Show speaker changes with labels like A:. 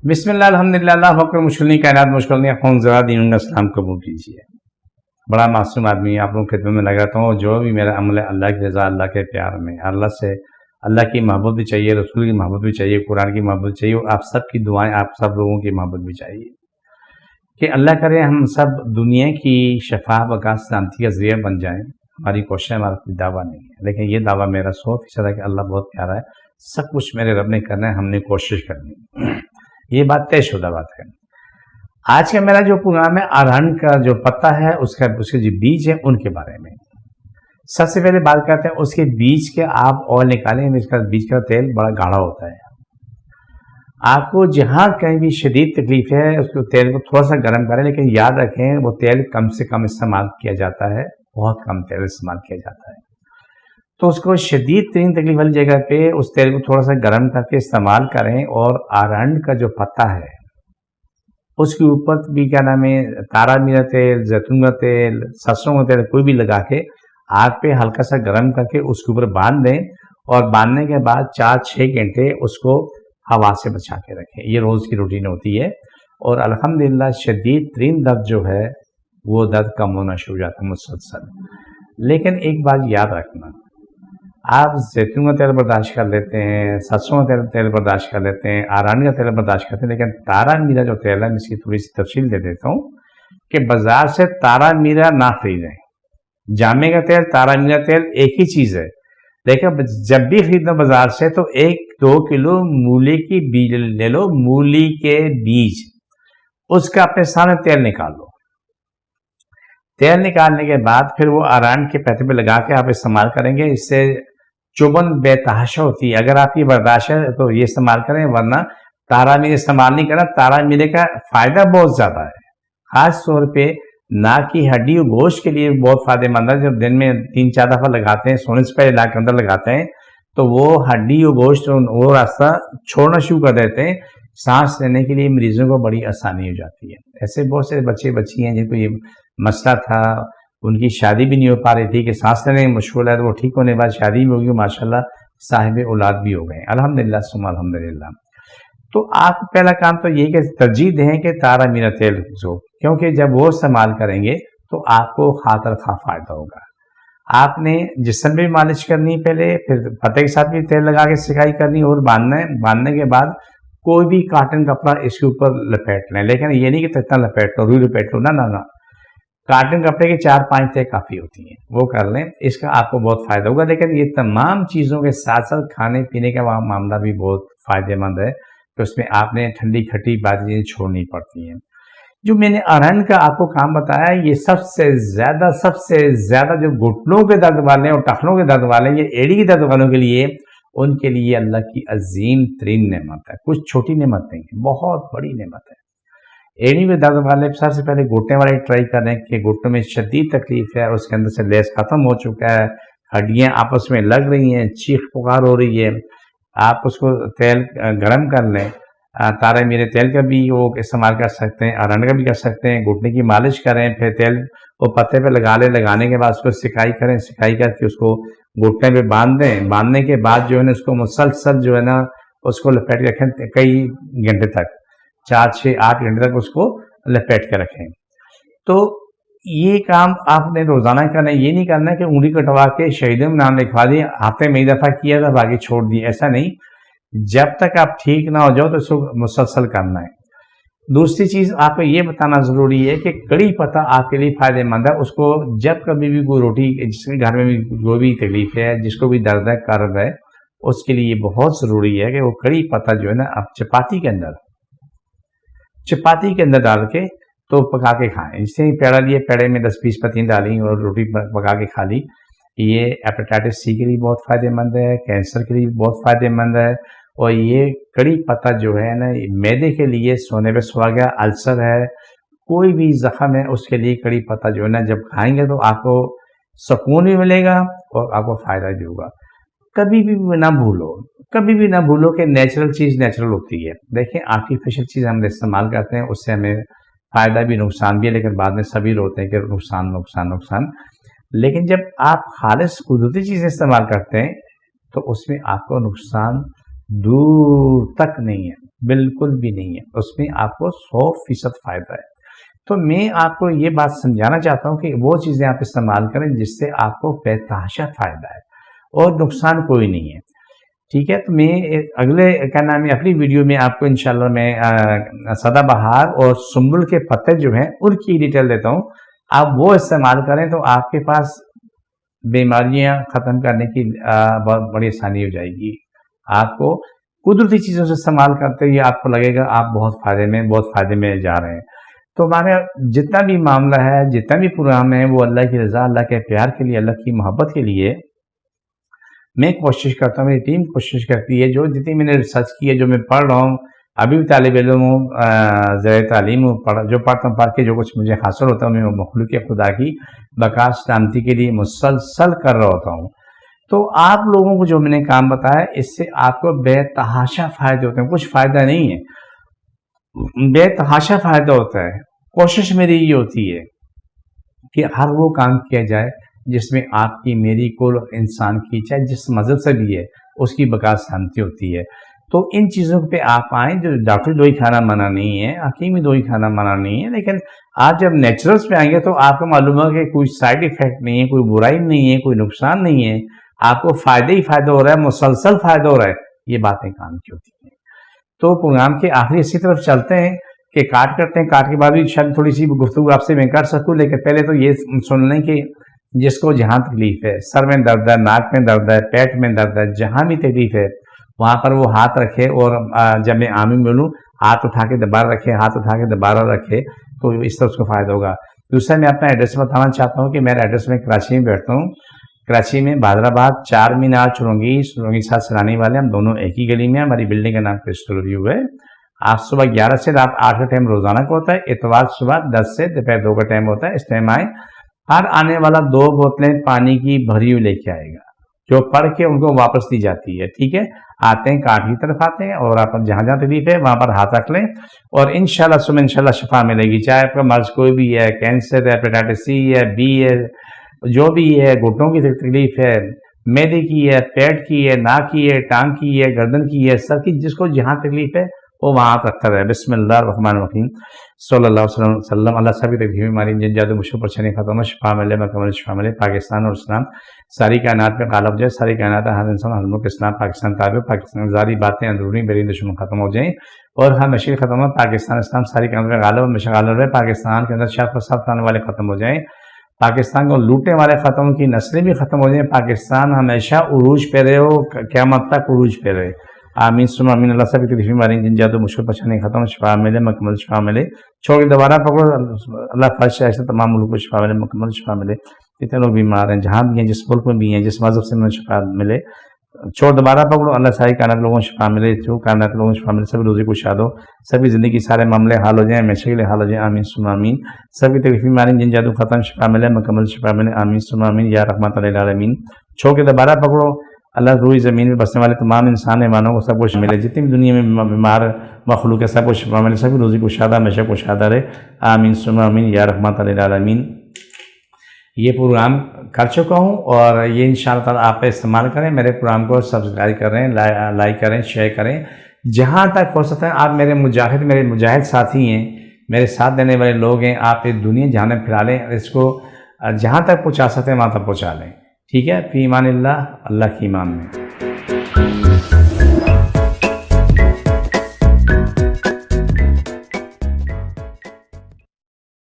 A: بسم اللہ الحمدللہ اللہ اکبر مشکل نہیں کائنات مشکل نہیں خون ذرا دین کا سلام قبول کیجیے۔ بڑا معصوم آدمی ہے، آپ لوگوں کی خدمت میں لگاتا ہوں۔ جو بھی میرا عمل ہے اللہ کی رضا، اللہ کے پیار میں، اللہ سے اللہ کی محبت بھی چاہیے، رسول کی محبت بھی چاہیے، قرآن کی محبت بھی چاہیے، اور آپ سب کی دعائیں، آپ سب لوگوں کی محبت بھی چاہیے کہ اللہ کرے ہم سب دنیا کی شفا بقا سلامتی کا ذریعہ بن جائیں۔ ہماری کوشش ہے، ہمارا کوئی دعویٰ نہیں ہے، لیکن یہ دعویٰ میرا 100% ہے کہ اللہ بہت پیارا ہے، سب کچھ میرے رب نے کرنا ہے، ہم نے کوشش کرنی ہے۔ یہ بات طے شدہ بات ہے۔ آج کا میرا جو پروگرام ہے ارہن کا جو پتا ہے، اس کے جو بیج ہے ان کے بارے میں سب سے پہلے بات کرتے ہیں۔ اس کے بیج کے آپ آئل نکالیں، اس کا بیج کا تیل بڑا گاڑھا ہوتا ہے۔ آپ کو جہاں کہیں بھی شدید تکلیف ہے، اس کو تیل کو تھوڑا سا گرم کریں، لیکن یاد رکھیں وہ تیل کم سے کم استعمال کیا جاتا ہے، بہت کم تیل استعمال کیا جاتا ہے۔ تو اس کو شدید ترین تکلیف والی جگہ پہ اس تیل کو تھوڑا سا گرم کر کے استعمال کریں، اور ارہن کا جو پتا ہے اس کے اوپر بھی کیا نام ہے تارا میرا تیل، زیتون کا تیل، سرسوں کا تیل کوئی بھی لگا کے آگ پہ ہلکا سا گرم کر کے اس کے اوپر باندھ دیں، اور باندھنے کے بعد 4-6 گھنٹے اس کو ہوا سے بچا کے رکھیں۔ یہ روز کی روٹین ہوتی ہے، اور الحمدللہ شدید ترین درد جو ہے وہ درد کم ہونا شروع ہو جاتا ہے مسلسل۔ لیکن ایک بات یاد رکھنا، آپ زیتون کا تیل برداشت کر لیتے ہیں، سرسوں کا تیل برداشت کر لیتے ہیں، ارہن کا تیل برداشت کرتے ہیں، لیکن تارا میرا جو تیل ہے، میں اس کی تھوڑی سی تفصیل دے دیتا ہوں کہ بازار سے تارا میرا نہ خریدیں۔ جامے کا تیل، تارا میرا تیل ایک ہی چیز ہے، لیکن جب بھی خریدنا بازار سے تو 1-2 کلو مولی کی بیج لے لو، مولی کے بیج، اس کا اپنے سامنے تیل نکال لو۔ تیل نکالنے کے بعد پھر وہ ارہن کے پتے پہ لگا کے آپ استعمال کریں گے، اس سے چبھن بے تحاشا ہوتی ہے۔ اگر آپ کی برداشت ہے تو یہ استعمال کریں، ورنہ تارا میرے استعمال نہیں کرنا۔ تارا میرے کا فائدہ بہت زیادہ ہے، خاص طور پہ ناک کی ہڈی اور گوشت کے لیے بہت فائدہ مند ہے۔ جب دن میں 3-4 دفعہ لگاتے ہیں، سونے سے پہلے لا کے اندر لگاتے ہیں، تو وہ ہڈی اور گوشت وہ راستہ چھوڑنا شروع کر دیتے ہیں۔ سانس لینے کے لیے مریضوں کو بڑی آسانی ہو جاتی ہے۔ ایسے بہت سے بچے بچی ہیں جن کو یہ مسئلہ تھا، ان کی شادی بھی نہیں ہو پا رہی تھی کہ سانس لینے میں مشکل ہے، تو وہ ٹھیک ہونے کے بعد شادی بھی ہوگی، ماشاءاللہ صاحب اولاد بھی ہو گئے، الحمدللہ ثم الحمدللہ۔ تو آپ پہلا کام تو یہ کہ ترجیح دیں کہ تارا میرا تیل جو، کیونکہ جب وہ استعمال کریں گے تو آپ کو خاطر خواہ فائدہ ہوگا۔ آپ نے جسم بھی مالش کرنی پہلے، پھر پتے کے ساتھ بھی تیل لگا کے سکائی کرنی، اور باندھنا ہے۔ باندھنے کے بعد کوئی بھی کاٹن کپڑا اس کے اوپر لپیٹ لیں، لیکن یہ نہیں کہ اتنا لپیٹ لو، روئی لپیٹ لو، نہ۔ کاٹن کپڑے کے 4-5 تہ کافی ہوتی ہیں، وہ کر لیں، اس کا آپ کو بہت فائدہ ہوگا۔ لیکن یہ تمام چیزوں کے ساتھ ساتھ کھانے پینے کا معاملہ بھی بہت فائدہ مند ہے، کہ اس میں آپ نے ٹھنڈی کھٹی باتیں چھوڑنی پڑتی ہیں۔ جو میں نے ارہن کا آپ کو کام بتایا، یہ سب سے زیادہ جو گھٹنوں کے درد والے اور ٹخنوں کے درد والے، یہ ایڑی کے درد والوں کے لیے، ان کے لیے اللہ کی عظیم ترین نعمت ہے، کچھ چھوٹی نعمت نہیں ہے، بہت بڑی نعمت ہے۔ ایڑی میں درد والے سب سے پہلے گھٹنے والے ٹرائی کریں کہ گھٹنوں میں شدید تکلیف ہے، اس کے اندر سے لیس ختم ہو چکا ہے، ہڈیاں آپس میں لگ رہی ہیں، چیخ پکار ہو رہی ہے، آپ اس کو تیل گرم کر لیں۔ تارا میرے تیل کا بھی وہ استعمال کر سکتے ہیں، ارہن کا بھی کر سکتے ہیں۔ گھٹنے کی مالش کریں، پھر تیل وہ پتے پہ لگا لیں، لگانے کے بعد اس کو سکائی کریں، سکائی کر کے اس کو گھٹنے پہ باندھ دیں۔ باندھنے کے بعد جو ہے نا اس کو مسلسل جو ہے نا اس کو لپیٹ کے رکھیں کئی گھنٹے تک، 4-6-8 گھنٹے تک اس کو لپیٹ کے رکھیں۔ تو یہ کام آپ نے روزانہ کرنا ہے، یہ نہیں کرنا کہ انگلی کٹوا کے شہیدوں میں نام لکھوا دیں، ہفتے میں ایک دفعہ کیا تھا باقی چھوڑ دیں، ایسا نہیں۔ جب تک آپ ٹھیک نہ ہو جاؤ تو اس کو مسلسل کرنا ہے۔ دوسری چیز آپ کو یہ بتانا ضروری ہے کہ کڑی پتہ آپ کے لیے فائدہ مند ہے۔ اس کو جب کبھی بھی کوئی روٹی، جس کے گھر میں بھی جو بھی تکلیف ہے، جس کو بھی درد ہے، کرب ہے، اس کے لیے بہت ضروری ہے کہ وہ کڑی پتہ جو ہے نا آپ چپاتی کے اندر ڈال کے تو پکا کے کھائیں۔ جس نے پیڑا لیے، پیڑے میں 10-20 پتیاں ڈالیں اور روٹی پکا کے کھا لی۔ یہ ہیپاٹائٹس سی کے لیے بہت فائدہ مند ہے، کینسر کے لیے بہت فائدہ مند ہے، اور یہ کڑی پتہ جو ہے نا معدے کے لیے، سونے پہ سوا گیا، السر ہے، کوئی بھی زخم ہے، اس کے لیے کڑی پتہ جو ہے نا جب کھائیں گے تو آپ کو سکون بھی ملے گا اور آپ کو فائدہ بھی ہوگا۔ کبھی بھی نہ بھولو کہ نیچرل چیز نیچرل ہوتی ہے۔ دیکھیں آرٹیفیشل چیز ہم استعمال کرتے ہیں، اس سے ہمیں فائدہ بھی نقصان بھی ہے، لیکن بعد میں سبھی روتے ہیں کہ نقصان۔ لیکن جب آپ خالص قدرتی چیزیں استعمال کرتے ہیں تو اس میں آپ کو نقصان دور تک نہیں ہے، بالکل بھی نہیں ہے، اس میں آپ کو 100% فائدہ ہے۔ تو میں آپ کو یہ بات سمجھانا چاہتا ہوں کہ وہ چیزیں آپ استعمال کریں جس سے آپ کو بے تحاشا فائدہ ہے اور نقصان کوئی نہیں ہے، ٹھیک ہے۔ تو میں اگلے اگلی ویڈیو میں آپ کو انشاءاللہ میں سدا بہار اور سنبل کے پتے جو ہیں ان کی ڈیٹیل دیتا ہوں، آپ وہ استعمال کریں تو آپ کے پاس بیماریاں ختم کرنے کی بہت بڑی آسانی ہو جائے گی۔ آپ کو قدرتی چیزوں سے استعمال کرتے ہوئے آپ کو لگے گا آپ بہت فائدے میں جا رہے ہیں۔ تو ہمارا جتنا بھی معاملہ ہے، جتنا بھی پروگرام ہے، وہ اللہ کی رضا، اللہ کے پیار کے لیے، اللہ کی محبت کے لیے میں کوشش کرتا ہوں، میری ٹیم کوشش کرتی ہے، جو جتنی میں نے ریسرچ کی ہے، جو میں پڑھ رہا ہوں، ابھی بھی طالب علم ہوں، زیر تعلیم ہوں، جو پڑھتا ہوں، پڑھ کے جو کچھ مجھے حاصل ہوتا ہے میں مخلوق خدا کی بقا سلامتی کے لیے مسلسل کر رہا ہوتا ہوں۔ تو آپ لوگوں کو جو میں نے کام بتایا اس سے آپ کو بے تحاشا فائدے ہوتے ہیں، کچھ فائدہ نہیں ہے، بے تحاشا فائدہ ہوتا ہے۔ کوشش میری یہ ہوتی ہے کہ ہر وہ کام کیا جائے جس میں آپ کی، میری، کل انسان کی، چاہے جس مذہب سے بھی ہے، اس کی بقا سلامتی ہوتی ہے۔ تو ان چیزوں پہ آپ آئیں، جو ڈاکٹری دوائی کھانا منع نہیں ہے، حکیمی دوائی کھانا منع نہیں ہے، لیکن آج جب نیچرلز پہ آئیں گے تو آپ کو معلوم ہے کہ کوئی سائیڈ ایفیکٹ نہیں ہے، کوئی برائی نہیں ہے، کوئی نقصان نہیں ہے، آپ کو فائدہ ہی فائدہ ہو رہا ہے، مسلسل فائدہ ہو رہا ہے۔ یہ باتیں کام کی ہوتی ہیں۔ تو پروگرام کے آخری اسی طرف چلتے ہیں کہ کاٹ کرتے ہیں، کاٹ کے بعد بھی شاید تھوڑی سی گفتگو آپ سے میں کر سکوں، لیکن پہلے تو یہ سن لیں کہ جس کو جہاں تکلیف ہے، سر میں درد ہے، ناک میں درد ہے، پیٹ میں درد ہے، جہاں بھی تکلیف ہے وہاں پر وہ ہاتھ رکھے، اور جب میں آمین بولوں ہاتھ اٹھا کے دوبارہ رکھے، ہاتھ اٹھا کے دوبارہ رکھے، تو اس طرح اس کو فائدہ ہوگا۔ دوسرا میں اپنا ایڈریس بتانا چاہتا ہوں کہ میرا ایڈریس میں کراچی میں بیٹھتا ہوں، کراچی میں بہادرآباد 4 مینار چرونگی ساتھ سرانی والے، ہم دونوں ایک ہی گلی میں ہیں۔ ہماری بلڈنگ کا نام کرسٹل ویو ہے۔ آپ صبح 11 سے رات 8 کا ٹائم روزانہ کا ہوتا ہے، اتوار صبح 10 سے دوپہر 2 کا ٹائم ہوتا ہے، اس ٹائم آئیں۔ ہر آنے والا 2 بوتلیں پانی کی بھری ہوئی لے کے آئے گا، جو پڑھ کے ان کو واپس دی جاتی ہے، ٹھیک ہے۔ آتے ہیں کاٹ کی طرف آتے ہیں، اور آپ جہاں جہاں تکلیف ہے وہاں پر ہاتھ رکھ لیں، اور انشاءاللہ صبح انشاءاللہ شفا ملے گی۔ چاہے آپ کا مرض کوئی بھی ہے، کینسر ہے، ہیپیٹائٹس سی ہے، بی ہے، جو بھی ہے، گھٹنوں کی تکلیف ہے، معدے کی ہے، پیٹ کی ہے، ناک کی ہے، ٹانگ کی ہے، گردن کی ہے، سر کی، جس کو جہاں تکلیف ہے وہ وہاں رکھتا رہے۔ بسم اللہ الرحمن الرحیم، صلی اللہ علیہ وسلم۔ اللہ سبھی تکلیف ہماری جن جادو مشکل پریشانی ختم ہو، شفا ملے، مکمل شفا ملے، پاکستان اور اسلام ساری کائنات میں غالب ہو جائے، ساری کائنات ہر انسان ہر ملک اسلام پاکستان تابع، پاکستان ذاتی باتیں اندرونی بیرونی دشمن ختم ہو جائیں، اور ہر مشکل ختم ہو، پاکستان اسلام ساری کائنات میں غالب ہمیشہ غالب رہے، پاکستان کے اندر شر فساد کرنے والے ختم ہو جائیں، پاکستان کو لوٹنے والے ختم، کی نسلیں بھی ختم ہو جائیں، پاکستان ہمیشہ عروج پہ رہے ہو، قیامت تک عروج پہ رہے، آمین ثم آمین۔ اللہ سب کی تکلیف ہماری جن جادو مشکل پریشانی ختم، شفا ملے، مکمل شفا ملے، چھوڑ کے دوبارہ پکڑو، اللہ فرش ایسے تمام ملک کو شفا ملے، مکمل شفا ملے۔ جتنے لوگ بیمار ہیں، جہاں بھی ہیں، جس ملک میں بھی ہیں، جس مذہب سے انہیں شفا ملے، چھوڑ دوبارہ پکڑو، اللہ ساری کائنات لوگوں کو شفا ملے، جو کائنات لوگوں کو شفا ملے، سبھی روزی کو شاد ہو، سبھی زندگی سارے معاملے حال ہو جائیں، ہمیشہ کے لیے حال ہو جائیں، آمین ثم آمین۔ سبھی تکلیف بیماری جن جادو ختم، شفا ملے، مکمل شفا ملے، آمین ثم آمین یا رحمت للعالمین۔ چھوڑ کے دوبارہ پکڑو، اللہ روئی زمین میں بسنے والے تمام انسان ایمانوں کو سب کچھ ملے، جتنی بھی دنیا میں بیمار مخلوق ہے سب کو شفا ملے، سبھی روزی کو شادہ ہمیشہ کو شادہ رہے، آمین ثم آمین یا رحمت للعالمین۔ یہ پروگرام کر چکا ہوں، اور یہ انشاءاللہ تعالیٰ آپ استعمال کریں، میرے پروگرام کو سبسکرائب کریں، لائک کریں، شیئر کریں، جہاں تک ہو سکتا ہے۔ آپ میرے مجاہد ساتھی ہیں، میرے ساتھ دینے والے لوگ ہیں، آپ یہ دنیا جہاں میں پھیلا لیں، اس کو جہاں تک پہنچا سکتے ہیں وہاں تک پہنچا لیں، ٹھیک ہے۔ فی امان اللہ، اللہ کی ایمان میں۔